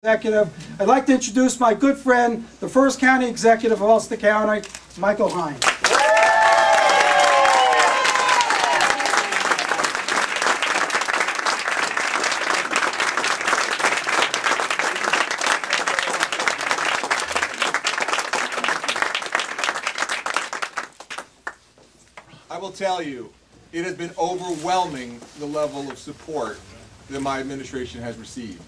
Executive. I'd like to introduce my good friend, the first county executive of Ulster County, Michael Hein. I will tell you, it has been overwhelming the level of support that my administration has received.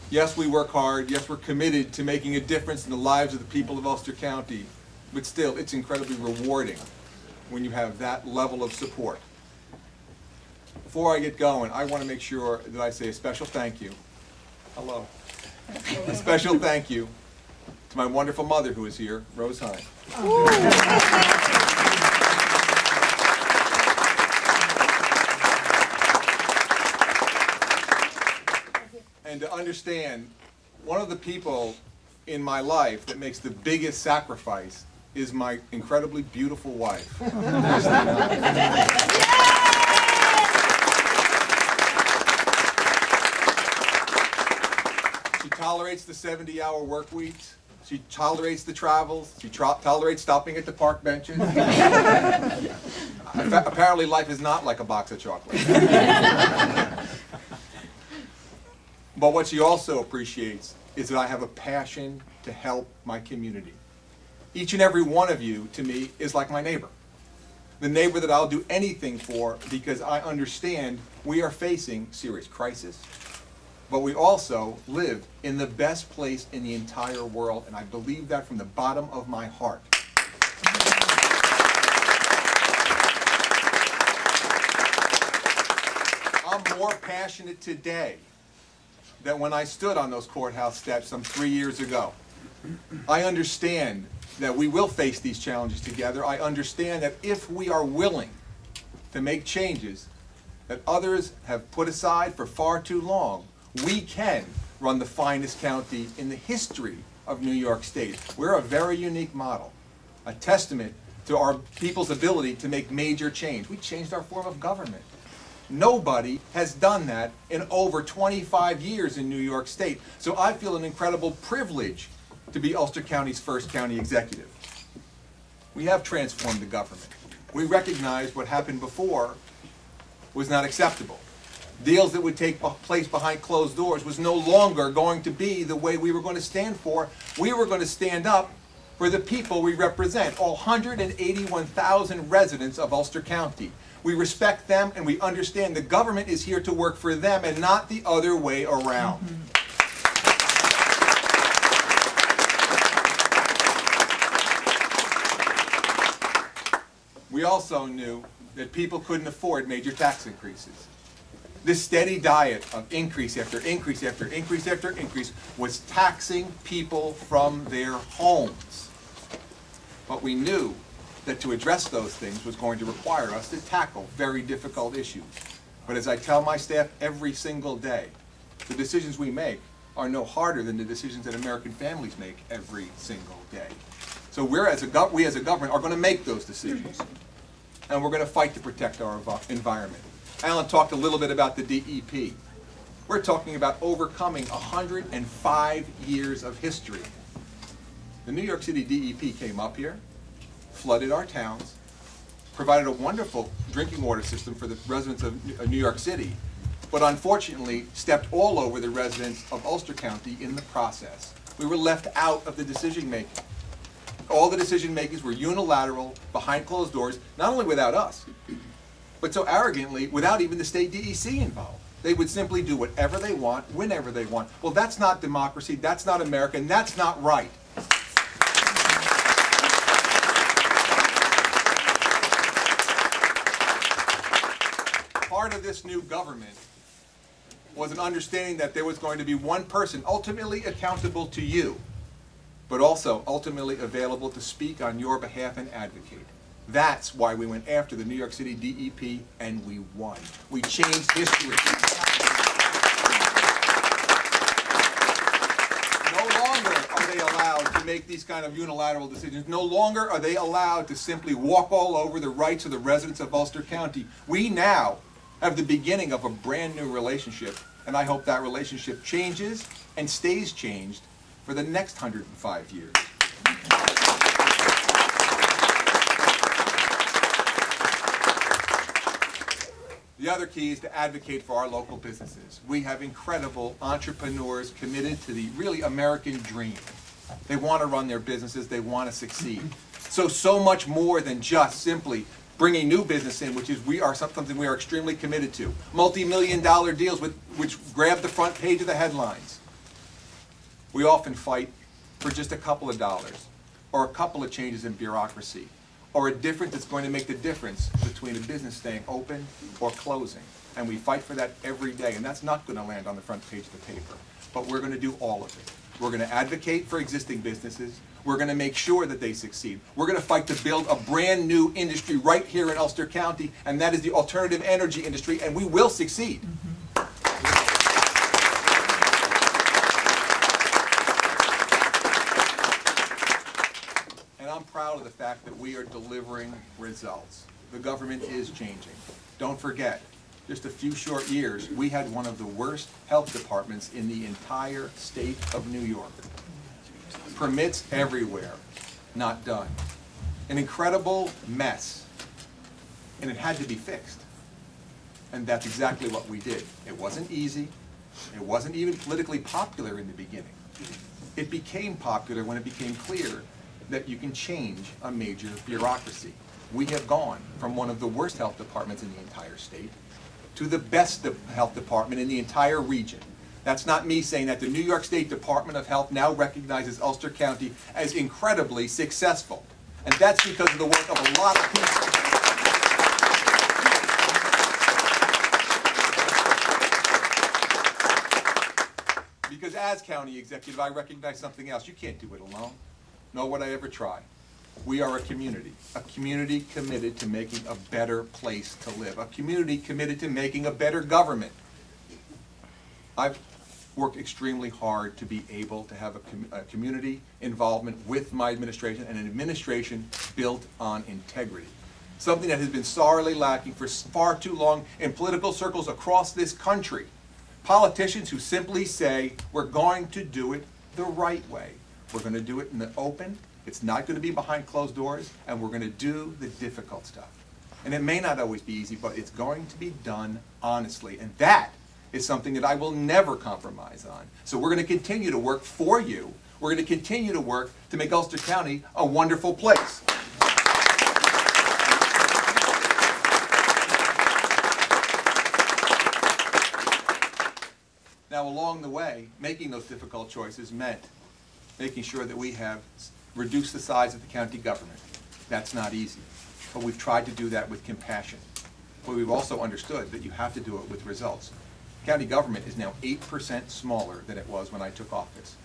Yes, we work hard. Yes, we're committed to making a difference in the lives of the people of Ulster County. But still, it's incredibly rewarding when you have that level of support. Before I get going, I want to make sure that I say a special thank you. Hello. A special thank you to my wonderful mother who is here, Rose Hein. And to understand, one of the people in my life that makes the biggest sacrifice is my incredibly beautiful wife. She tolerates the 70-hour work weeks. She tolerates the travels. She tolerates stopping at the park benches. Apparently life is not like a box of chocolate. But what she also appreciates is that I have a passion to help my community. Each and every one of you, to me, is like my neighbor. The neighbor that I'll do anything for because I understand we are facing serious crisis, but we also live in the best place in the entire world, and I believe that from the bottom of my heart. I'm more passionate today than when I stood on those courthouse steps some 3 years ago. I understand that we will face these challenges together. I understand that if we are willing to make changes that others have put aside for far too long, we can run the finest county in the history of New York State. We're a very unique model, a testament to our people's ability to make major change. We changed our form of government. Nobody has done that in over 25 years in New York State. So I feel an incredible privilege to be Ulster County's first county executive. We have transformed the government. We recognize what happened before was not acceptable. Deals that would take place behind closed doors was no longer going to be the way we were going to stand for. We were going to stand up for the people we represent, all 181,000 residents of Ulster County. We respect them and we understand the government is here to work for them and not the other way around. We also knew that people couldn't afford major tax increases. This steady diet of increase after increase after increase after increase was taxing people from their homes. But we knew that to address those things was going to require us to tackle very difficult issues. But as I tell my staff every single day, the decisions we make are no harder than the decisions that American families make every single day. So we as a government are going to make those decisions. And we're going to fight to protect our environment. Alan talked a little bit about the DEP. We're talking about overcoming 105 years of history. The New York City DEP came up here, flooded our towns, provided a wonderful drinking water system for the residents of New York City, but unfortunately stepped all over the residents of Ulster County in the process. We were left out of the decision making. All the decision makers were unilateral, behind closed doors, not only without us, but so arrogantly without even the state DEC involved. They would simply do whatever they want, whenever they want. Well, that's not democracy, that's not America, and that's not right. Part of this new government was an understanding that there was going to be one person ultimately accountable to you, but also ultimately available to speak on your behalf and advocate. That's why we went after the New York City DEP, and we won. We changed history. No longer are they allowed to make these kind of unilateral decisions. No longer are they allowed to simply walk all over the rights of the residents of Ulster County. We now have the beginning of a brand new relationship, and I hope that relationship changes and stays changed for the next 105 years. The other key is to advocate for our local businesses. We have incredible entrepreneurs committed to the really American dream. They want to run their businesses, they want to succeed. So much more than just simply bringing new business in, which is something we are extremely committed to. Multi-million-dollar deals which grab the front page of the headlines. We often fight for just a couple of dollars, or a couple of changes in bureaucracy, or a difference that's going to make the difference between a business staying open or closing. And we fight for that every day, and that's not going to land on the front page of the paper. But we're going to do all of it. We're going to advocate for existing businesses. We're going to make sure that they succeed. We're going to fight to build a brand new industry right here in Ulster County, and that is the alternative energy industry, and we will succeed. And I'm proud of the fact that we are delivering results. The government is changing. Don't forget, just a few short years, we had one of the worst health departments in the entire state of New York. Permits everywhere, not done. An incredible mess, and it had to be fixed. And that's exactly what we did. It wasn't easy. It wasn't even politically popular in the beginning. It became popular when it became clear that you can change a major bureaucracy. We have gone from one of the worst health departments in the entire state to the best health department in the entire region. That's not me saying that. The New York State Department of Health now recognizes Ulster County as incredibly successful. And that's because of the work of a lot of people. Because as county executive, I recognize something else. You can't do it alone, nor would I ever try. We are a community committed to making a better place to live, a community committed to making a better government. I've worked extremely hard to be able to have a community involvement with my administration, and an administration built on integrity. Something that has been sorely lacking for far too long in political circles across this country. Politicians who simply say, we're going to do it the right way. We're going to do it in the open. It's not going to be behind closed doors, and we're going to do the difficult stuff. And it may not always be easy, but it's going to be done honestly. And that is something that I will never compromise on. So we're going to continue to work for you. We're going to continue to work to make Ulster County a wonderful place. Now, along the way, making those difficult choices meant making sure that we have reduced the size of the county government. That's not easy, but we've tried to do that with compassion. But we've also understood that you have to do it with results. County government is now 8% smaller than it was when I took office.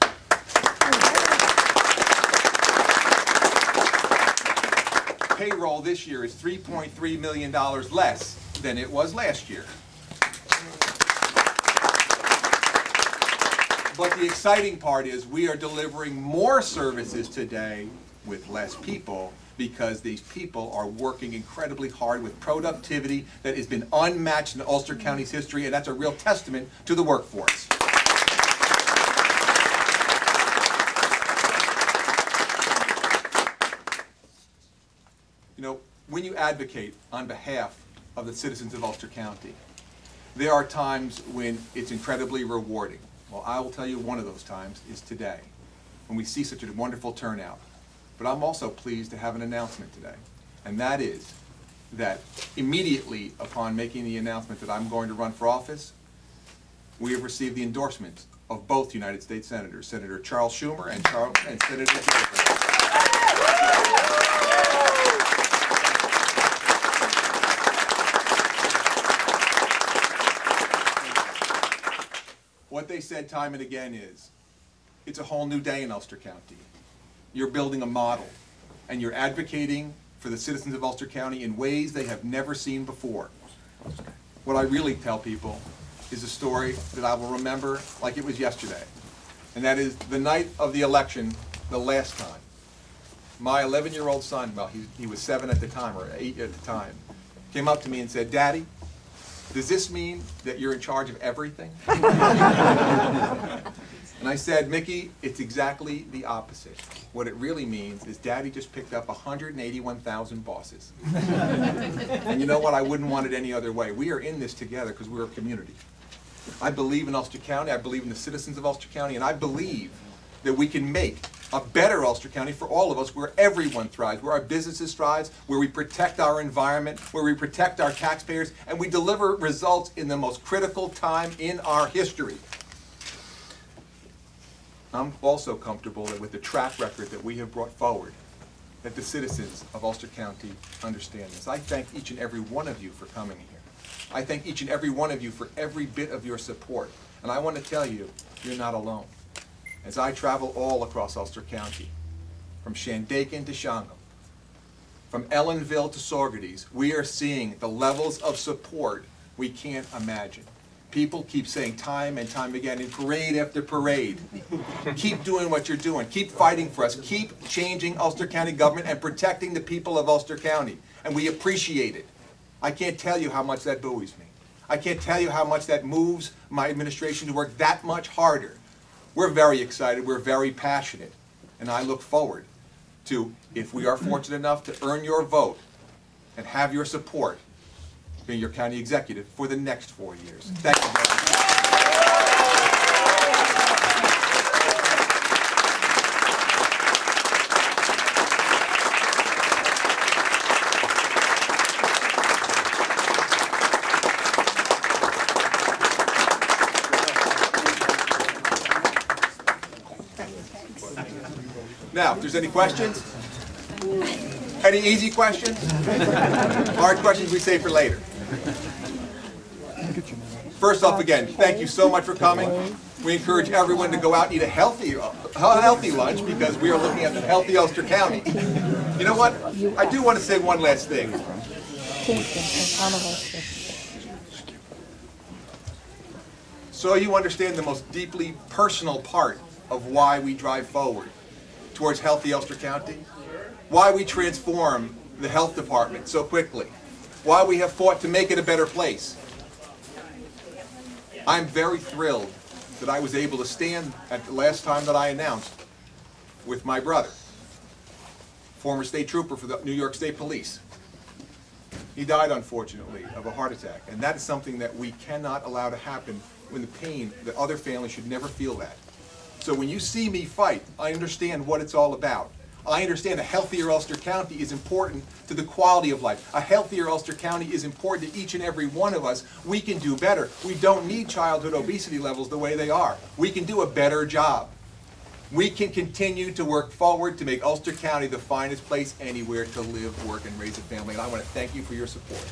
Payroll this year is $3.3 million less than it was last year. But the exciting part is we are delivering more services today with less people, because these people are working incredibly hard with productivity that has been unmatched in Ulster County's history, and that's a real testament to the workforce. You know, when you advocate on behalf of the citizens of Ulster County, there are times when it's incredibly rewarding. Well, I will tell you one of those times is today, when we see such a wonderful turnout. But I'm also pleased to have an announcement today, and that is that immediately upon making the announcement that I'm going to run for office, we have received the endorsement of both United States Senators, Senator Charles Schumer and Senator Joseph. What they said time and again is, it's a whole new day in Ulster County. You're building a model, and you're advocating for the citizens of Ulster County in ways they have never seen before. What I really tell people is a story that I will remember like it was yesterday. And that is the night of the election, the last time. My 11-year-old son, well, he was 7 at the time, or 8 at the time, came up to me and said, "Daddy, does this mean that you're in charge of everything?" And I said, Mickey, it's exactly the opposite. What it really means is Daddy just picked up 181,000 bosses. And you know what? I wouldn't want it any other way. We are in this together because we're a community. I believe in Ulster County, I believe in the citizens of Ulster County, and I believe that we can make a better Ulster County for all of us, where everyone thrives, where our businesses thrive, where we protect our environment, where we protect our taxpayers, and we deliver results in the most critical time in our history. I'm also comfortable that with the track record that we have brought forward, that the citizens of Ulster County understand this. I thank each and every one of you for coming here. I thank each and every one of you for every bit of your support. And I want to tell you, you're not alone. As I travel all across Ulster County, from Shandaken to Shangham, from Ellenville to Saugerties, we are seeing the levels of support we can't imagine. People keep saying time and time again, in parade after parade, keep doing what you're doing, keep fighting for us, keep changing Ulster County government and protecting the people of Ulster County. And we appreciate it. I can't tell you how much that buoys me. I can't tell you how much that moves my administration to work that much harder. We're very excited, we're very passionate, and I look forward to, if we are fortunate enough to earn your vote and have your support, being your county executive for the next 4 years. Thank you very much. Now, if there's any questions, any easy questions, hard questions we save for later. First off, again, thank you so much for coming. We encourage everyone to go out and eat a healthy lunch, because we are looking at the healthy Ulster County. You know what? I do want to say one last thing. So you understand the most deeply personal part of why we drive forward towards healthy Ulster County, why we transform the health department so quickly, why we have fought to make it a better place. I'm very thrilled that I was able to stand at the last time that I announced with my brother, former state trooper for the New York State Police. He died, unfortunately, of a heart attack, and that is something that we cannot allow to happen, when the pain that other families should never feel that. So when you see me fight, I understand what it's all about. I understand a healthier Ulster County is important to the quality of life. A healthier Ulster County is important to each and every one of us. We can do better. We don't need childhood obesity levels the way they are. We can do a better job. We can continue to work forward to make Ulster County the finest place anywhere to live, work, and raise a family. And I want to thank you for your support.